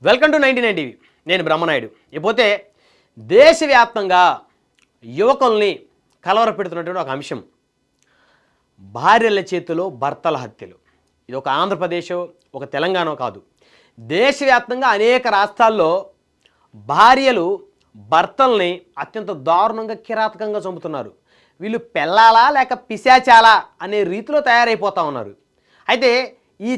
Welcome to 99 TV. నేను బ్రహ్మనాయుడు. ఇకపోతే దేశవ్యాప్తంగా యువకుల్ని కలవరపెడుతున్నటువంటి ఒక అంశం భార్యల చేతిలో భర్తల హత్యలు. ఇది ఒక ఆంధ్రప్రదేశ్, ఒక తెలంగాణ కాదు, దేశవ్యాప్తంగా అనేక రాష్ట్రాల్లో భార్యలు భర్తల్ని అత్యంత దారుణంగా కిరాతకంగా చంపుతున్నారు. వీళ్ళు పెళ్ళాలా లేక పిశాచాలా అనే రీతిలో తయారైపోతూ ఉన్నారు. అయితే ఈ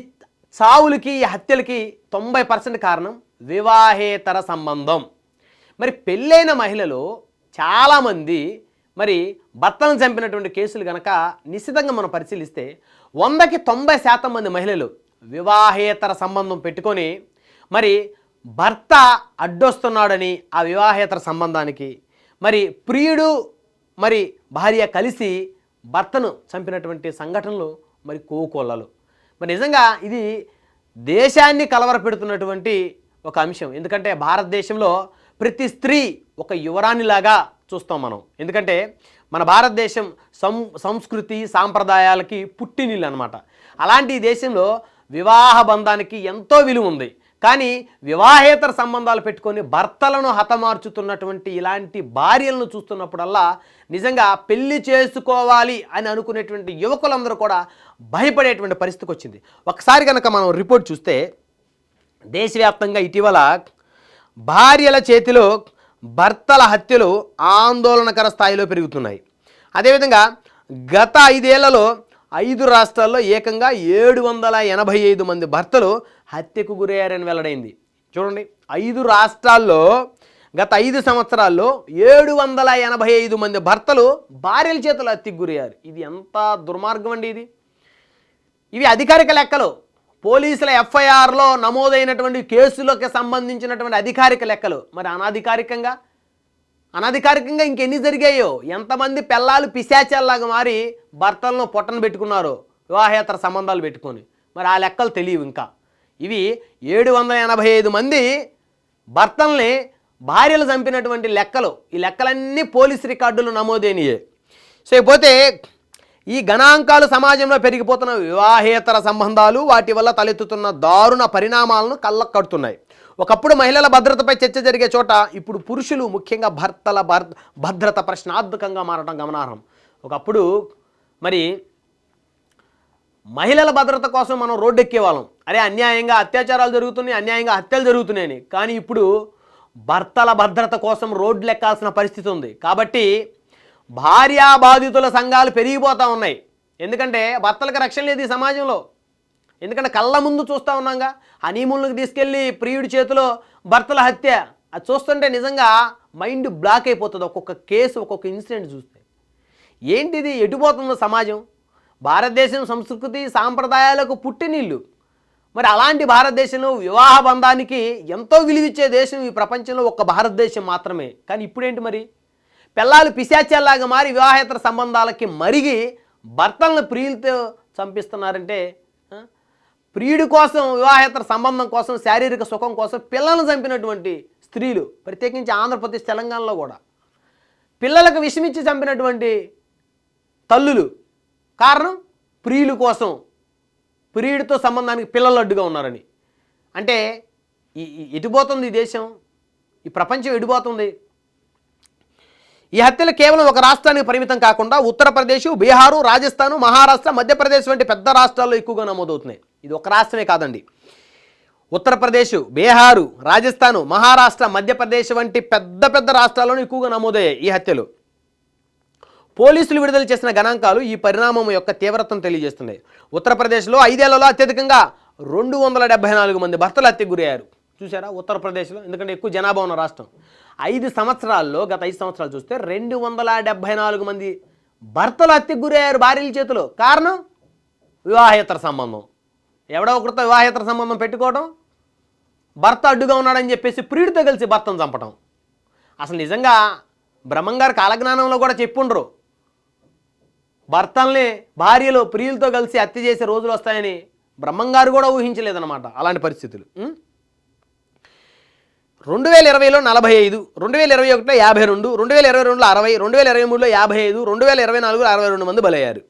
చావులకి ఈ హత్యలకి 90% కారణం వివాహేతర సంబంధం. మరి పెళ్ళైన మహిళలు చాలామంది మరి భర్తలను చంపినటువంటి కేసులు కనుక నిశ్చితంగా మనం పరిశీలిస్తే 100కి 90% మంది మహిళలు వివాహేతర సంబంధం పెట్టుకొని మరి భర్త అడ్డొస్తున్నాడని ఆ వివాహేతర సంబంధానికి మరి ప్రియుడు మరి భార్య కలిసి భర్తను చంపినటువంటి సంఘటనలు మరి కోకొల్లలు. మరి నిజంగా ఇది దేశాన్ని కలవరపెడుతున్నటువంటి ఒక అంశం. ఎందుకంటే భారతదేశంలో ప్రతి స్త్రీ ఒక యువరాణిలాగా చూస్తాం మనం. ఎందుకంటే మన భారతదేశం సంస్కృతి సాంప్రదాయాలకి పుట్టినిల్లు అనమాట. అలాంటి దేశంలో వివాహ బంధానికి ఎంతో విలువ ఉంది. కానీ వివాహేతర సంబంధాలు పెట్టుకొని భర్తలను హతమార్చుతున్నటువంటి ఇలాంటి భార్యలను చూస్తున్నప్పుడల్లా నిజంగా పెళ్లి చేసుకోవాలి అని అనుకునేటువంటి యువకులందరూ కూడా భయపడేటువంటి పరిస్థితికి వచ్చింది. ఒకసారి కనుక మనం రిపోర్ట్ చూస్తే దేశవ్యాప్తంగా ఇటీవల భార్యల చేతిలో భర్తల హత్యలు ఆందోళనకర స్థాయిలో పెరుగుతున్నాయి. అదేవిధంగా గత 5 ఏళ్లలో 5 రాష్ట్రాల్లో ఏకంగా 785 మంది భర్తలు హత్యకు గురయ్యారని వెల్లడైంది. చూడండి, 5 రాష్ట్రాల్లో గత 5 సంవత్సరాల్లో 785 మంది భర్తలు భార్యల చేతుల హత్యకు గురయ్యారు. ఇది ఎంత దుర్మార్గం అండి! ఇవి అధికారిక లెక్కలు. పోలీసుల ఎఫ్ఐఆర్లో నమోదైనటువంటి కేసులకు సంబంధించినటువంటి అధికారిక లెక్కలు. మరి అనధికారికంగా ఇంకెన్ని జరిగాయో, ఎంతమంది పెళ్ళాలు పిశాచాల్లాగా మారి భర్తలను పొట్టన పెట్టుకున్నారో వివాహేతర సంబంధాలు పెట్టుకొని. మరి ఆ లెక్కలు తెలియవు. ఇంకా ఇవి 785 మంది భర్తల్ని భార్యలు చంపినటువంటి లెక్కలు. ఈ లెక్కలన్నీ పోలీసు రికార్డులు నమోదైనయే. సో ఇకపోతే ఈ గణాంకాలు సమాజంలో పెరిగిపోతున్న వివాహేతర సంబంధాలు వాటి వల్ల తలెత్తుతున్న దారుణ పరిణామాలను కళ్ళకు కడుతున్నాయి. ఒకప్పుడు మహిళల భద్రతపై చర్చ జరిగే చోట ఇప్పుడు పురుషులు, ముఖ్యంగా భర్తల భద్రత ప్రశ్నార్థకంగా మారడం గమనార్హం. ఒకప్పుడు మరి మహిళల భద్రత కోసం మనం రోడ్డు ఎక్కేవాళ్ళం. అరే అన్యాయంగా అత్యాచారాలు జరుగుతున్నాయి, అన్యాయంగా హత్యలు జరుగుతున్నాయని. కానీ ఇప్పుడు భర్తల భద్రత కోసం రోడ్లు ఎక్కాల్సిన పరిస్థితి ఉంది. కాబట్టి భార్యా బాధితుల సంఘాలు పెరిగిపోతూ ఉన్నాయి. ఎందుకంటే భర్తలకు రక్షణ లేదు ఈ సమాజంలో. ఎందుకంటే కళ్ళ ముందు చూస్తూ ఉన్నాగా, హనీమూన్లకు తీసుకెళ్ళి ప్రియుడి చేతిలో భర్తల హత్య. అది చూస్తుంటే నిజంగా మైండ్ బ్లాక్ అయిపోతుంది. ఒక్కొక్క కేసు, ఒక్కొక్క ఇన్సిడెంట్ చూస్తే ఏంటిది, ఎటుపోతుందో సమాజం. భారతదేశం సంస్కృతి సాంప్రదాయాలకు పుట్టినిల్లు. మరి అలాంటి భారతదేశంలో వివాహ బంధానికి ఎంతో విలువిచ్చే దేశం ఈ ప్రపంచంలో ఒక్క భారతదేశం మాత్రమే. కానీ ఇప్పుడేంటి మరి, పిల్లలు పిశాచాల్లాగా మారి వివాహేతర సంబంధాలకి మరిగి భర్తలను ప్రియులతో చంపిస్తున్నారంటే, ప్రియుడి కోసం, వివాహేతర సంబంధం కోసం, శారీరక సుఖం కోసం పిల్లలను చంపినటువంటి స్త్రీలు, ప్రత్యేకించి ఆంధ్రప్రదేశ్ తెలంగాణలో కూడా పిల్లలకు విషమిచ్చి చంపినటువంటి తల్లులు. కారణం ప్రియుల కోసం, ప్రియుడితో సంబంధానికి పిల్లలు అడ్డుగా ఉన్నారని. అంటే ఎటుపోతుంది ఈ దేశం, ఈ ప్రపంచం ఎటుపోతుంది? ఈ హత్యలు కేవలం ఒక రాష్ట్రానికి పరిమితం కాకుండా ఉత్తరప్రదేశ్, బీహారు, రాజస్థాన్, మహారాష్ట్ర, మధ్యప్రదేశ్ వంటి పెద్ద రాష్ట్రాల్లో ఎక్కువగా నమోదవుతున్నాయి. ఇది ఒక రాష్ట్రమే కాదండి. ఉత్తరప్రదేశ్, బీహారు, రాజస్థాన్, మహారాష్ట్ర, మధ్యప్రదేశ్ వంటి పెద్ద రాష్ట్రాల్లోనూ ఎక్కువగా నమోదయ్యాయి ఈ హత్యలు. పోలీసులు విడుదల చేసిన గణాంకాలు ఈ పరిణామం యొక్క తీవ్రతను తెలియజేస్తున్నాయి. ఉత్తరప్రదేశ్లో 5 ఏళ్లలో అత్యధికంగా 274 మంది భర్తలు హత్యకు గురయ్యారు. చూసారా ఉత్తరప్రదేశ్లో? ఎందుకంటే ఎక్కువ జనాభా ఉన్న రాష్ట్రం. 5 సంవత్సరాల్లో, గత 5 సంవత్సరాలు చూస్తే 274 మంది భర్తలు హత్యకు గురయ్యారు భార్యల చేతిలో. కారణం వివాహేతర సంబంధం. ఎవడో ఒకరితో వివాహేతర సంబంధం పెట్టుకోవడం, భర్త అడ్డుగా ఉన్నాడని చెప్పేసి ప్రియుడితో కలిసి భర్తను చంపటం. అసలు నిజంగా బ్రహ్మంగారు కాలజ్ఞానంలో కూడా చెప్పుండ్రు, భర్తల్ని భార్యలు ప్రియులతో కలిసి హత్య చేసే రోజులు వస్తాయని బ్రహ్మంగారు కూడా ఊహించలేదన్నమాట. అలాంటి పరిస్థితులు 2020లో 45, 2021లో 52, 2022లో 60, 2023లో 55, 2024లో 62 మంది బలయ్యారు.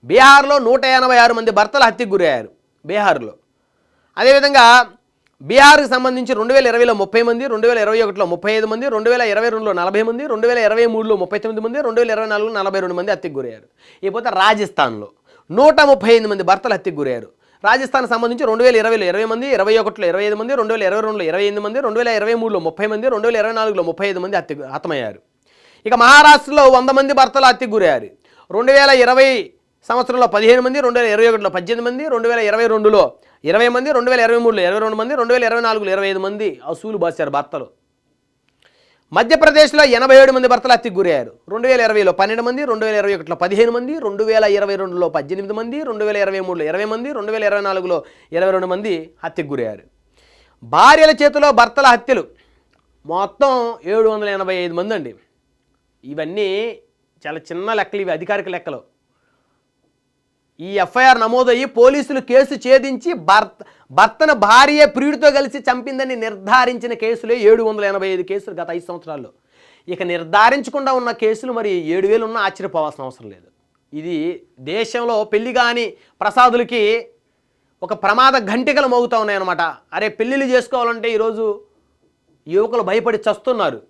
బీహార్లో 186 మంది భర్తలు హత్యకు గురయ్యారు బీహార్లో. అదేవిధంగా బీహార్కి సంబంధించి 2020లో 30 మంది, 2021లో 35 మంది, 2022లో 40 మంది, 2023లో 39 మంది, 2024లో 42 మంది హత్యకు గురయ్యారు. ఇకపోతే రాజస్థాన్లో 138 మంది భర్తలు హత్యకు గురయ్యారు. రాజస్థాన్ సంబంధించి 2020లో 20 మంది, 21లో 25 మంది, 2022లో 28 మంది, 2023లో 30 మంది, 2024లో 35 మంది హతమయ్యారు. ఇక మహారాష్ట్రలో 100 మంది భర్తలు హత్యకు గురయ్యారు. 2020 సంవత్సరంలో 15 మంది, 2021లో 18 మంది, 2022లో 20 మంది, 2023లో 22 మంది, 2024లో 25 మంది అసూలు బాసారు భర్తలు. మధ్యప్రదేశ్లో 87 మంది భర్తలు హత్యకు గురయ్యారు. 2020లో 12 మంది, 2021లో 15 మంది, 2022లో 18 మంది, 2023లో 20 మంది, 2024లో 22 మంది హత్యకు గురయ్యారు. భార్యల చేతిలో భర్తల హత్యలు మొత్తం 785 మంది అండి. ఇవన్నీ చాలా చిన్న లెక్కలు, ఇవి అధికారిక లెక్కలు. ఈ ఎఫ్ఐఆర్ నమోదయ్యి పోలీసులు కేసు ఛేదించి భర్తను భార్య ప్రియుడితో కలిసి చంపిందని నిర్ధారించిన కేసులే 785 కేసులు గత 5 సంవత్సరాల్లో. ఇక నిర్ధారించకుండా ఉన్న కేసులు మరి 7000 ఉన్నా ఆశ్చర్యపోవాల్సిన అవసరం లేదు. ఇది దేశంలో పెళ్లి కాని ప్రసాదులకి ఒక ప్రమాద ఘంటికలు మోగుతూ ఉన్నాయన్నమాట. అరే పెళ్ళిళ్ళు చేసుకోవాలంటే ఈరోజు యువకులు భయపడి చస్తున్నారు.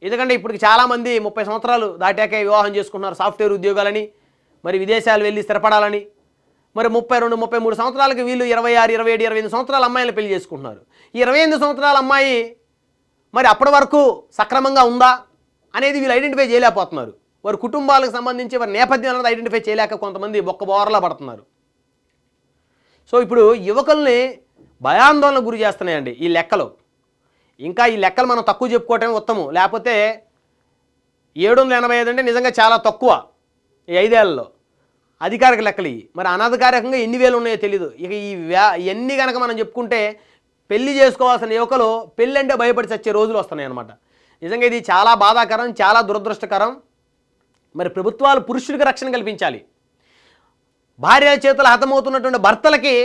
ఎందుకంటే ఇప్పటికి చాలామంది 30 సంవత్సరాలు దాటాకే వివాహం చేసుకుంటున్నారు. సాఫ్ట్వేర్ ఉద్యోగాలని, మరి విదేశాలు వెళ్ళి స్థిరపడాలని. మరి 32, 33 సంవత్సరాలకి వీళ్ళు 26, 27, 28 సంవత్సరాల అమ్మాయిలు పెళ్లి చేసుకుంటున్నారు. ఈ 28 సంవత్సరాల అమ్మాయి మరి అప్పటి వరకు సక్రమంగా ఉందా అనేది వీళ్ళు ఐడెంటిఫై చేయలేకపోతున్నారు. వారి కుటుంబాలకు సంబంధించి వారి నేపథ్యం అనేది ఐడెంటిఫై చేయలేక కొంతమంది బోర్లా పడుతున్నారు. సో ఇప్పుడు యువకుల్ని భయాందోళనకు గురి చేస్తున్నాయండి ఈ లెక్కలు. ఇంకా ఈ లెక్కలు మనం తక్కువ చెప్పుకోవటమే ఉత్తమం. లేకపోతే 785 అంటే నిజంగా చాలా తక్కువ ఈ 5 ఏళ్లలో. అధికారిక లెక్కలు ఇవి. మరి అనధికారికంగా ఎన్ని వేలు ఉన్నాయో తెలియదు. ఇక ఇవన్నీ కనుక మనం చెప్పుకుంటే పెళ్లి చేసుకోవాల్సిన యువకులు పెళ్ళి అంటే భయపడి చచ్చే రోజులు వస్తున్నాయి అన్నమాట. నిజంగా ఇది చాలా బాధాకరం, చాలా దురదృష్టకరం. మరి ప్రభుత్వాలు పురుషుడికి రక్షణ కల్పించాలి. భార్య చేతులు హతమవుతున్నటువంటి భర్తలకి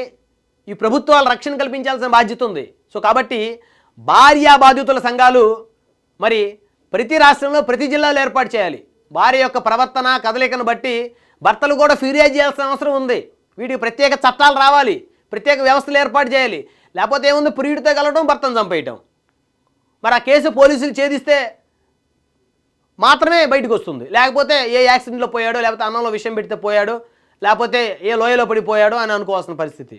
ఈ ప్రభుత్వాలు రక్షణ కల్పించాల్సిన బాధ్యత ఉంది. సో కాబట్టి భార్యా బాధితుల సంఘాలు మరి ప్రతి రాష్ట్రంలో ప్రతి జిల్లాలో ఏర్పాటు చేయాలి. భార్య యొక్క ప్రవర్తన కదలికను బట్టి భర్తలు కూడా ఫిర్యాదు చేయాల్సిన అవసరం ఉంది. వీటికి ప్రత్యేక చట్టాలు రావాలి, ప్రత్యేక వ్యవస్థలు ఏర్పాటు చేయాలి. లేకపోతే ఏముంది, ప్రియుడితో కలవడం, భర్తను చంపేయటం. మరి ఆ కేసు పోలీసులు ఛేదిస్తే మాత్రమే బయటకు వస్తుంది. లేకపోతే ఏ యాక్సిడెంట్లో పోయాడో, లేకపోతే అన్నంలో విషయం పెడితే పోయాడో, లేకపోతే ఏ లోయలో పడిపోయాడో అని అనుకోవాల్సిన పరిస్థితి.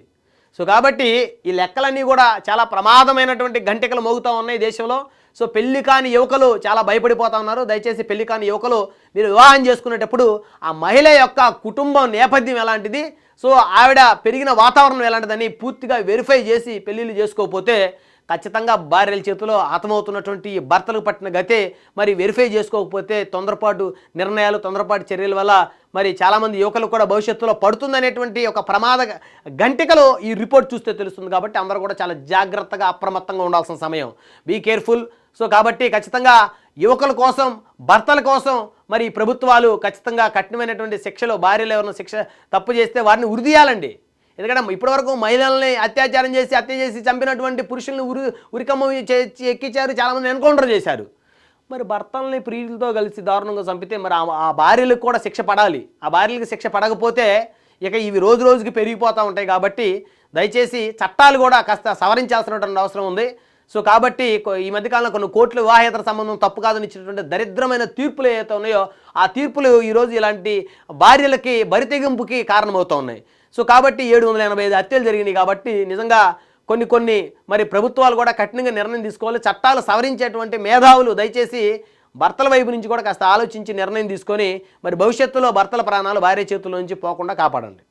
సో కాబట్టి ఈ లెక్కలన్నీ కూడా చాలా ప్రమాదమైనటువంటి గంటికలు మోగుతూ ఉన్నాయి దేశంలో. సో పెళ్లి కాని యువకులు చాలా భయపడిపోతూ ఉన్నారు. దయచేసి పెళ్లి కాని యువకులు మీరు వివాహం చేసుకునేటప్పుడు ఆ మహిళ యొక్క కుటుంబం నేపథ్యం ఎలాంటిది, సో ఆవిడ పెరిగిన వాతావరణం ఎలాంటిదని పూర్తిగా వెరిఫై చేసి పెళ్ళిళ్ళు చేసుకోకపోతే ఖచ్చితంగా భార్యల చేతిలో హతమవుతున్నటువంటి భర్తలకు పట్టిన గతే మరి వెరిఫై చేసుకోకపోతే తొందరపాటు నిర్ణయాలు, తొందరపాటు చర్యల వల్ల మరి చాలామంది యువకులు కూడా భవిష్యత్తులో పడుతుందనేటువంటి ఒక ప్రమాద గంటికలు ఈ రిపోర్ట్ చూస్తే తెలుస్తుంది. కాబట్టి అందరూ కూడా చాలా జాగ్రత్తగా అప్రమత్తంగా ఉండాల్సిన సమయం. Be careful. సో కాబట్టి ఖచ్చితంగా యువకుల కోసం, భర్తల కోసం మరి ప్రభుత్వాలు ఖచ్చితంగా కఠినమైనటువంటి శిక్షలు, భార్యలు ఎవరైనా శిక్ష తప్పు చేస్తే వారిని ఉరిదీయాలండి. ఎందుకంటే ఇప్పటివరకు మహిళల్ని అత్యాచారం చేసి హత్య చేసి చంపినటువంటి పురుషుల్ని ఉరికమ్మ ఎక్కించారు, చాలామంది ఎన్కౌంటర్ చేశారు. మరి భర్తల్ని ప్రియులతో కలిసి దారుణంగా చంపితే మరి ఆ భార్యలకు కూడా శిక్ష పడాలి. ఆ భార్యలకు శిక్ష పడకపోతే ఇక ఇవి రోజు రోజుకి పెరిగిపోతూ ఉంటాయి. కాబట్టి దయచేసి చట్టాలు కూడా కాస్త సవరించాల్సినటువంటి అవసరం ఉంది. సో కాబట్టి ఈ మధ్యకాలంలో కొన్ని కోర్టులు వివాహేతర సంబంధం తప్పు కాదని ఇచ్చినటువంటి దరిద్రమైన తీర్పులు ఏవైతే ఉన్నాయో ఆ తీర్పులు ఈరోజు ఇలాంటి భార్యలకి బరితెగింపుకి కారణమవుతూ ఉన్నాయి. సో కాబట్టి 785 హత్యలు జరిగినాయి. కాబట్టి నిజంగా కొన్ని మరి ప్రభుత్వాలు కూడా కఠినంగా నిర్ణయం తీసుకోవాలి. చట్టాలు సవరించేటువంటి మేధావులు దయచేసి భర్తల వైపు నుంచి కూడా కాస్త ఆలోచించి నిర్ణయం తీసుకొని మరి భవిష్యత్తులో భర్తల ప్రాణాలు భార్య చేతుల్లో నుంచి పోకుండా కాపాడండి.